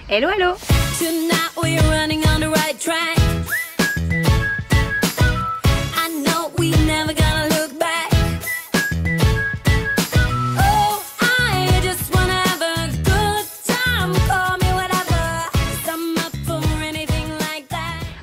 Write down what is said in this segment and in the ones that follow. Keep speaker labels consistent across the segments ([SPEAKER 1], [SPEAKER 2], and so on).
[SPEAKER 1] Hello hello.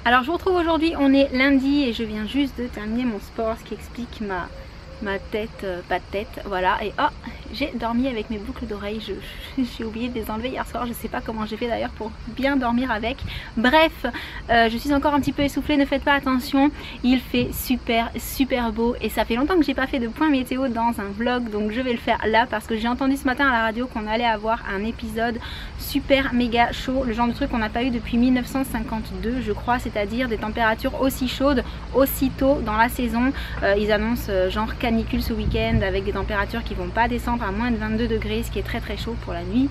[SPEAKER 1] Alors je vous retrouve aujourd'hui, on est lundi et je viens juste de terminer mon sport, ce qui explique ma tête, pas de tête, voilà. Et oh, j'ai dormi avec mes boucles d'oreilles, j'ai oublié de les enlever hier soir, je sais pas comment j'ai fait d'ailleurs pour bien dormir avec. Bref, je suis encore un petit peu essoufflée, ne faites pas attention, il fait super beau et ça fait longtemps que j'ai pas fait de point météo dans un vlog, donc je vais le faire là parce que j'ai entendu ce matin à la radio qu'on allait avoir un épisode super méga chaud, le genre de truc qu'on n'a pas eu depuis 1952 je crois, c'est-à-dire des températures aussi chaudes aussitôt dans la saison. Ils annoncent genre canicule ce week-end avec des températures qui vont pas descendre à moins de 22 degrés, ce qui est très chaud pour la nuit,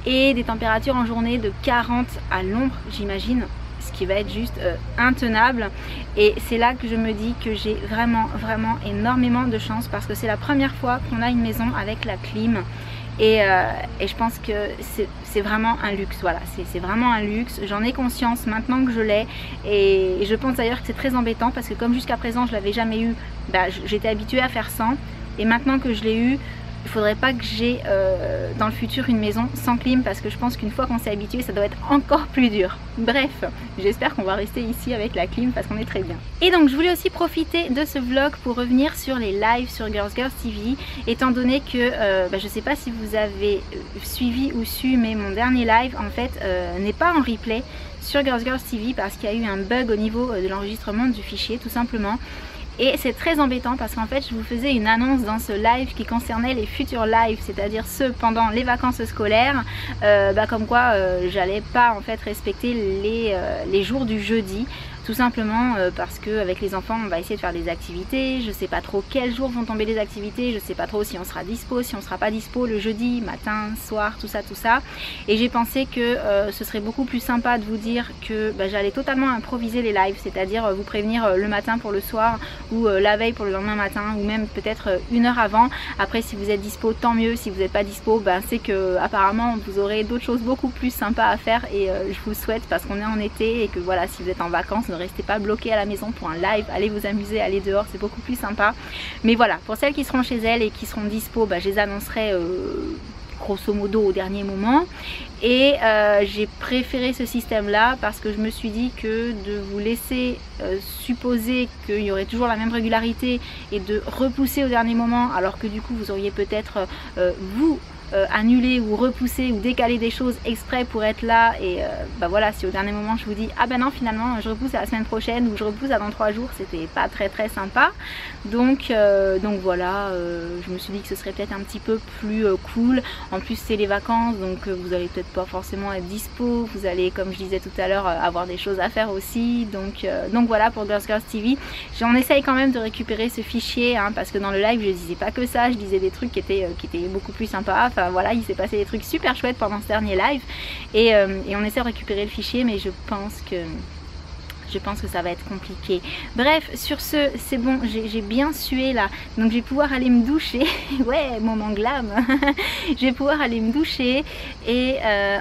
[SPEAKER 1] et des températures en journée de 40 à l'ombre j'imagine, ce qui va être juste intenable. Et c'est là que je me dis que j'ai vraiment énormément de chance parce que c'est la première fois qu'on a une maison avec la clim. Et je pense que c'est vraiment un luxe, voilà, c'est vraiment un luxe, j'en ai conscience maintenant que je l'ai, et je pense d'ailleurs que c'est très embêtant parce que comme jusqu'à présent je l'avais jamais eu, bah, j'étais habituée à faire sans, et maintenant que je l'ai eu, il faudrait pas que j'ai dans le futur une maison sans clim parce que je pense qu'une fois qu'on s'est habitué ça doit être encore plus dur. Bref, j'espère qu'on va rester ici avec la clim parce qu'on est très bien. Et donc je voulais aussi profiter de ce vlog pour revenir sur les lives sur Girls TV, étant donné que je sais pas si vous avez suivi ou su, mais mon dernier live en fait n'est pas en replay sur Girls TV parce qu'il y a eu un bug au niveau de l'enregistrement du fichier tout simplement. Et c'est très embêtant parce qu'en fait je vous faisais une annonce dans ce live qui concernait les futurs lives, c'est-à-dire ceux pendant les vacances scolaires, comme quoi j'allais pas en fait respecter les jours du jeudi. Tout simplement parce que avec les enfants on va essayer de faire des activités, je sais pas trop quels jours vont tomber les activités, je sais pas trop si on sera dispo, si on sera pas dispo le jeudi, matin, soir, tout ça. Et j'ai pensé que ce serait beaucoup plus sympa de vous dire que j'allais totalement improviser les lives, c'est-à-dire vous prévenir le matin pour le soir ou la veille pour le lendemain matin ou même peut-être une heure avant. Après si vous êtes dispo tant mieux, si vous n'êtes pas dispo c'est que apparemment vous aurez d'autres choses beaucoup plus sympas à faire et je vous souhaite parce qu'on est en été et que voilà, si vous êtes en vacances ne restez pas bloqué à la maison pour un live, allez vous amuser, allez dehors, c'est beaucoup plus sympa. Mais voilà, pour celles qui seront chez elles et qui seront dispo, je les annoncerai grosso modo au dernier moment. Et j'ai préféré ce système là parce que je me suis dit que de vous laisser supposer qu'il y aurait toujours la même régularité et de repousser au dernier moment alors que du coup vous auriez peut-être annuler ou repousser ou décaler des choses exprès pour être là et voilà, si au dernier moment je vous dis ah non finalement je repousse à la semaine prochaine ou je repousse à dans 3 jours, c'était pas très sympa. Donc voilà, je me suis dit que ce serait peut-être un petit peu plus cool. En plus c'est les vacances donc vous allez peut-être pas forcément être dispo, vous allez comme je disais tout à l'heure avoir des choses à faire aussi, donc voilà pour Girls TV. J'en essaye quand même de récupérer ce fichier parce que dans le live je disais pas que ça, je disais des trucs qui étaient beaucoup plus sympas. Enfin voilà, il s'est passé des trucs super chouettes pendant ce dernier live et on essaie de récupérer le fichier, mais je pense que ça va être compliqué. Bref, sur ce, c'est bon, j'ai bien sué là, donc je vais pouvoir aller me doucher. Ouais, moment glam. Je vais pouvoir aller me doucher et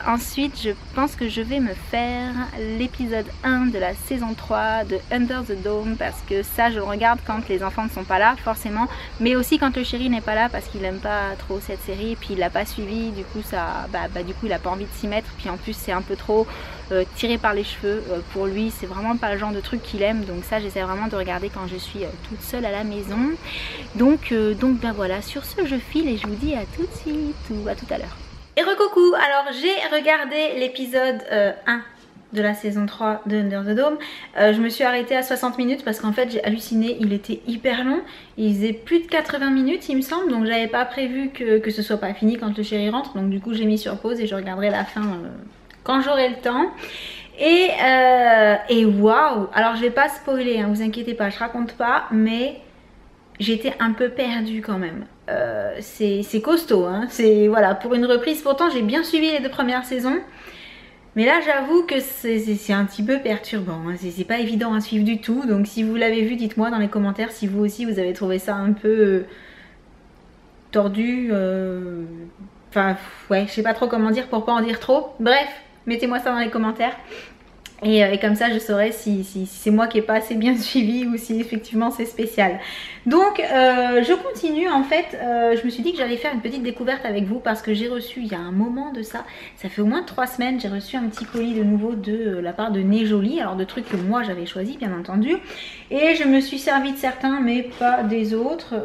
[SPEAKER 1] ensuite je pense que je vais me faire l'épisode 1 de la saison 3 de Under the Dome parce que ça je le regarde quand les enfants ne sont pas là forcément, mais aussi quand le chéri n'est pas là parce qu'il aime pas trop cette série et puis il l'a pas suivi, du coup ça, du coup il a pas envie de s'y mettre, puis en plus c'est un peu trop tiré par les cheveux pour lui, c'est vraiment pas le genre de truc qu'il aime, donc ça j'essaie vraiment de regarder quand je suis toute seule à la maison. Donc voilà, sur ce je file et je vous dis à tout de suite ou à tout à l'heure. Et recoucou, alors j'ai regardé l'épisode 1 de la saison 3 de Under the Dome. Je me suis arrêtée à 60 minutes parce qu'en fait j'ai halluciné, il était hyper long, il faisait plus de 80 minutes il me semble, donc j'avais pas prévu que ce soit pas fini quand le chéri rentre, donc du coup j'ai mis sur pause et je regarderai la fin quand j'aurai le temps. Et waouh, alors je vais pas spoiler, vous inquiétez pas, je raconte pas, mais j'étais un peu perdue quand même. C'est costaud, c'est voilà, pour une reprise, pourtant j'ai bien suivi les 2 premières saisons, mais là j'avoue que c'est un petit peu perturbant, c'est pas évident à suivre du tout, donc si vous l'avez vu, dites-moi dans les commentaires si vous aussi vous avez trouvé ça un peu tordu, enfin ouais, je sais pas trop comment dire pour pas en dire trop, bref. Mettez-moi ça dans les commentaires. Et comme ça je saurai si c'est moi qui n'ai pas assez bien suivi ou si effectivement c'est spécial. Donc je continue en fait, je me suis dit que j'allais faire une petite découverte avec vous parce que j'ai reçu il y a un moment de ça fait au moins 3 semaines, j'ai reçu un petit colis de nouveau de la part de Nez Jolie, alors de trucs que moi j'avais choisi bien entendu. Et je me suis servi de certains mais pas des autres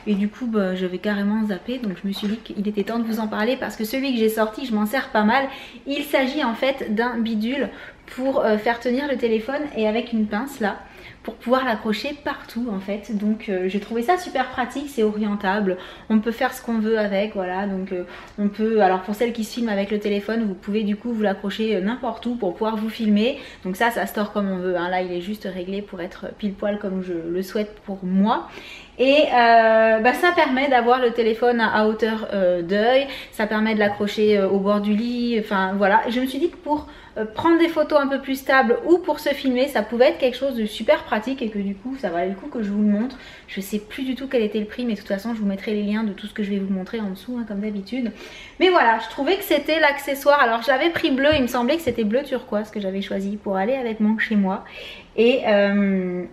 [SPEAKER 1] et du coup bah, je vais carrément zapper, donc je me suis dit qu'il était temps de vous en parler parce que celui que j'ai sorti je m'en sers pas mal. Il s'agit en fait d'un bidule pour faire tenir le téléphone et avec une pince là pour pouvoir l'accrocher partout en fait. Donc j'ai trouvé ça super pratique, c'est orientable, on peut faire ce qu'on veut avec, voilà. Donc on peut, alors pour celles qui se filment avec le téléphone, vous pouvez du coup vous l'accrocher n'importe où pour pouvoir vous filmer. Donc ça store comme on veut, hein. Là il est juste réglé pour être pile poil comme je le souhaite pour moi. Et bah, ça permet d'avoir le téléphone à hauteur d'œil, ça permet de l'accrocher au bord du lit, enfin voilà. Je me suis dit que pour prendre des photos un peu plus stables ou pour se filmer, ça pouvait être quelque chose de super pratique et que du coup ça valait le coup que je vous le montre. Je sais plus du tout quel était le prix, mais de toute façon je vous mettrai les liens de tout ce que je vais vous montrer en dessous, hein, comme d'habitude. Mais voilà, je trouvais que c'était l'accessoire. Alors j'avais pris bleu, il me semblait que c'était bleu turquoise que j'avais choisi pour aller avec mon chez moi. Et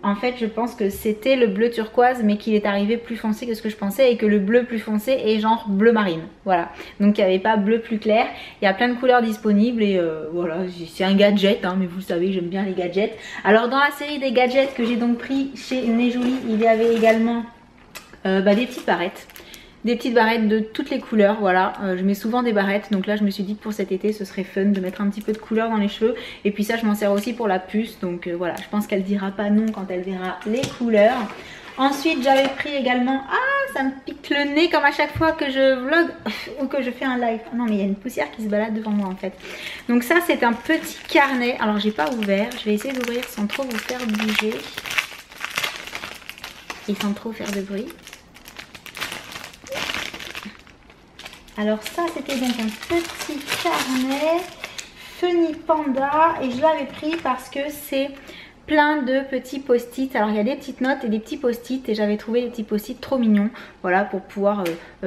[SPEAKER 1] en fait je pense que c'était le bleu turquoise mais qu'il est arrivé plus foncé que ce que je pensais et que le bleu plus foncé est genre bleu marine, voilà. Donc il n'y avait pas bleu plus clair, il y a plein de couleurs disponibles et voilà, c'est un gadget hein, mais vous le savez j'aime bien les gadgets. Alors dans la série des gadgets que j'ai donc pris chez Nez Jolie, il y avait également des petites barrettes. Des petites barrettes de toutes les couleurs, voilà, je mets souvent des barrettes, donc là je me suis dit que pour cet été ce serait fun de mettre un petit peu de couleur dans les cheveux. Et puis ça je m'en sers aussi pour la puce, donc voilà, je pense qu'elle dira pas non quand elle verra les couleurs. Ensuite j'avais pris également, ah ça me pique le nez comme à chaque fois que je vlog ou que je fais un live. Ah non mais il y a une poussière qui se balade devant moi en fait. Donc ça c'est un petit carnet, alors j'ai pas ouvert, je vais essayer d'ouvrir sans trop vous faire bouger et sans trop faire de bruit. Alors ça c'était donc un petit carnet Funny Panda et je l'avais pris parce que c'est plein de petits post-it. Alors il y a des petites notes et des petits post-it et j'avais trouvé les petits post-it trop mignons, voilà, pour pouvoir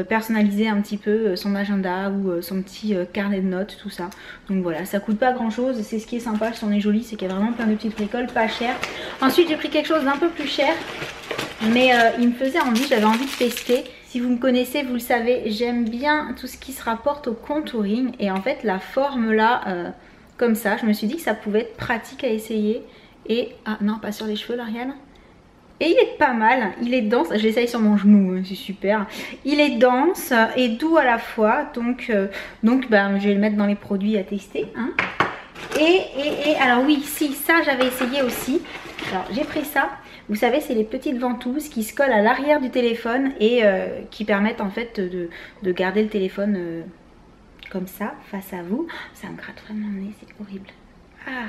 [SPEAKER 1] personnaliser un petit peu son agenda ou son petit carnet de notes, tout ça. Donc voilà, ça coûte pas grand chose, c'est ce qui est sympa sur Nez Jolie, c'est qu'il y a vraiment plein de petites bricoles pas chères. Ensuite j'ai pris quelque chose d'un peu plus cher mais il me faisait envie, j'avais envie de tester. Si vous me connaissez, vous le savez, j'aime bien tout ce qui se rapporte au contouring. Et en fait, la forme là, comme ça, je me suis dit que ça pouvait être pratique à essayer. Et, ah non, pas sur les cheveux, l'Ariane. Et il est pas mal, il est dense, j'essaye sur mon genou, c'est super. Il est dense et doux à la fois, donc ben, je vais le mettre dans les produits à tester. Hein. Et alors oui, si, ça j'avais essayé aussi. Alors j'ai pris ça. Vous savez, c'est les petites ventouses qui se collent à l'arrière du téléphone et qui permettent en fait de garder le téléphone comme ça, face à vous. Ça me gratte vraiment le nez, c'est horrible. Ah.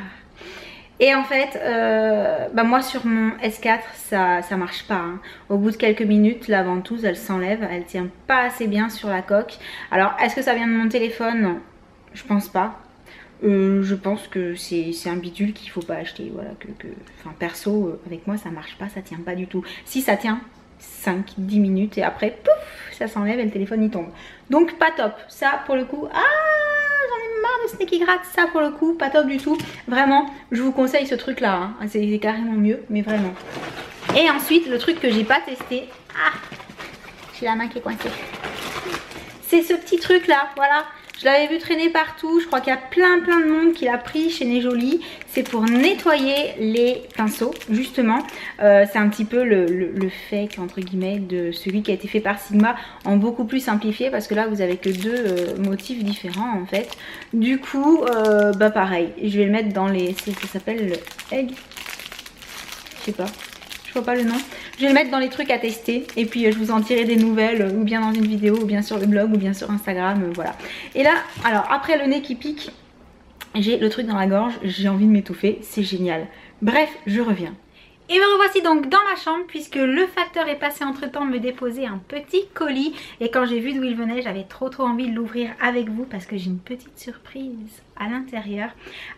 [SPEAKER 1] Et en fait, bah moi sur mon S4, ça marche pas. Hein. Au bout de quelques minutes, la ventouse, elle s'enlève, elle tient pas assez bien sur la coque. Alors, est-ce que ça vient de mon téléphone? Non, je pense pas. Je pense que c'est un bidule qu'il faut pas acheter, voilà, enfin perso avec moi ça marche pas, ça tient pas du tout. Si ça tient 5-10 minutes et après pouf ça s'enlève et le téléphone y tombe. Donc pas top, ça pour le coup, ah j'en ai marre de ce nez qui gratte, ça pour le coup pas top du tout. Vraiment je vous conseille ce truc là, hein. C'est carrément mieux, mais vraiment. Et ensuite le truc que j'ai pas testé, ah j'ai la main qui est coincée, c'est ce petit truc là, voilà. Je l'avais vu traîner partout, je crois qu'il y a plein de monde qui l'a pris chez Nez Jolie. C'est pour nettoyer les pinceaux, justement. C'est un petit peu le fake, entre guillemets, de celui qui a été fait par Sigma, en beaucoup plus simplifié, parce que là, vous avez que deux motifs différents, en fait. Du coup, bah pareil, je vais le mettre dans les... Ça s'appelle le Egg. Je sais pas. Je vois pas le nom. Je vais le mettre dans les trucs à tester et puis je vous en tirerai des nouvelles ou bien dans une vidéo ou bien sur le blog ou bien sur Instagram, voilà. Et là, alors après le nez qui pique, j'ai le truc dans la gorge, j'ai envie de m'étouffer, c'est génial. Bref, je reviens. Et me revoici donc dans ma chambre puisque le facteur est passé entre temps me déposer un petit colis. Et quand j'ai vu d'où il venait, j'avais trop envie de l'ouvrir avec vous parce que j'ai une petite surprise à l'intérieur.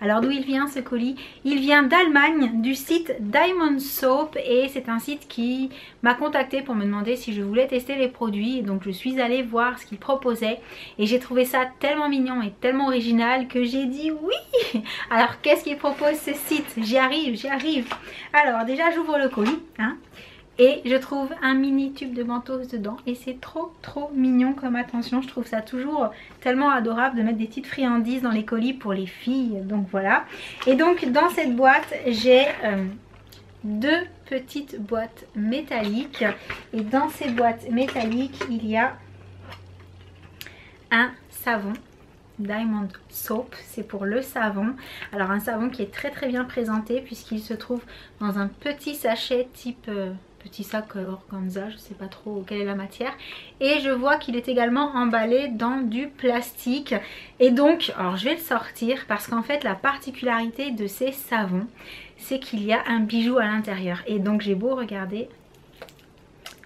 [SPEAKER 1] Alors d'où il vient ce colis? Il vient d'Allemagne, du site Diamond Soap, et c'est un site qui m'a contacté pour me demander si je voulais tester les produits. Et donc je suis allée voir ce qu'ils proposaient et j'ai trouvé ça tellement mignon et tellement original que j'ai dit oui. Alors qu'est-ce qu'ils proposent ce site? J'y arrive, j'y arrive. Alors déjà j'ouvre le colis, hein, et je trouve un mini tube de mentos dedans et c'est trop mignon comme attention. Je trouve ça toujours tellement adorable de mettre des petites friandises dans les colis pour les filles, donc voilà. Et donc dans cette boîte j'ai deux petites boîtes métalliques et dans ces boîtes métalliques il y a un savon Diamond Soap, c'est pour le savon. Alors un savon qui est très bien présenté puisqu'il se trouve dans un petit sachet type petit sac organza, je sais pas trop quelle est la matière, et je vois qu'il est également emballé dans du plastique. Et donc, alors je vais le sortir parce qu'en fait la particularité de ces savons c'est qu'il y a un bijou à l'intérieur, et donc j'ai beau regarder,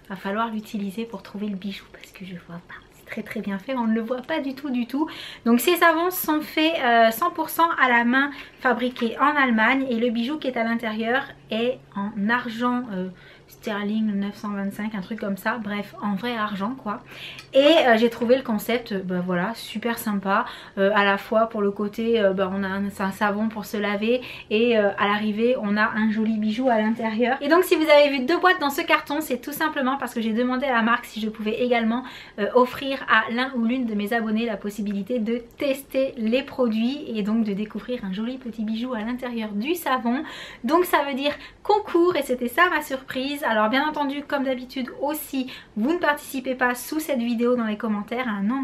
[SPEAKER 1] va falloir l'utiliser pour trouver le bijou parce que je vois pas. Très bien fait, on ne le voit pas du tout. Donc ces savons sont faits 100% à la main, fabriqués en Allemagne, et le bijou qui est à l'intérieur est en argent sterling 925, un truc comme ça, bref, en vrai argent quoi. Et j'ai trouvé le concept voilà, super sympa, à la fois pour le côté on a un savon pour se laver et à l'arrivée on a un joli bijou à l'intérieur. Et donc si vous avez vu deux boîtes dans ce carton, c'est tout simplement parce que j'ai demandé à la marque si je pouvais également offrir à l'un ou l'une de mes abonnés la possibilité de tester les produits et donc de découvrir un joli petit bijou à l'intérieur du savon. Donc ça veut dire concours, et c'était ça ma surprise. Alors bien entendu, comme d'habitude aussi, vous ne participez pas sous cette vidéo dans les commentaires, hein, non.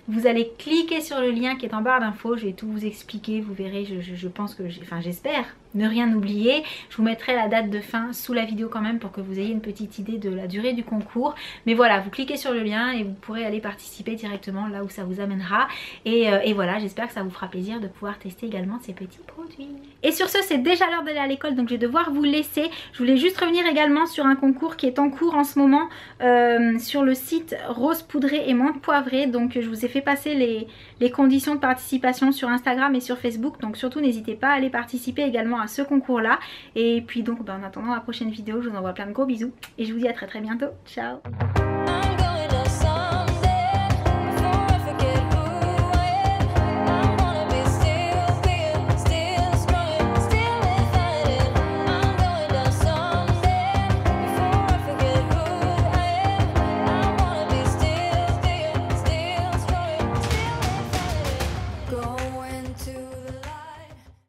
[SPEAKER 1] Vous allez cliquer sur le lien qui est en barre d'infos, je vais tout vous expliquer, vous verrez, je pense que, j'espère ne rien oublier. Je vous mettrai la date de fin sous la vidéo quand même pour que vous ayez une petite idée de la durée du concours. Mais voilà, vous cliquez sur le lien et vous pourrez aller participer directement là où ça vous amènera. Et voilà, j'espère que ça vous fera plaisir de pouvoir tester également ces petits produits. Et sur ce, c'est déjà l'heure d'aller à l'école, donc je vais devoir vous laisser. Je voulais juste revenir également sur un concours qui est en cours en ce moment sur le site Rose Poudrée et Menthe Poivrée. Donc je vous ai fait passer les conditions de participation sur Instagram et sur Facebook. Donc surtout n'hésitez pas à aller participer également à ce concours là. Et puis donc en attendant la prochaine vidéo, je vous envoie plein de gros bisous et je vous dis à très bientôt. Ciao.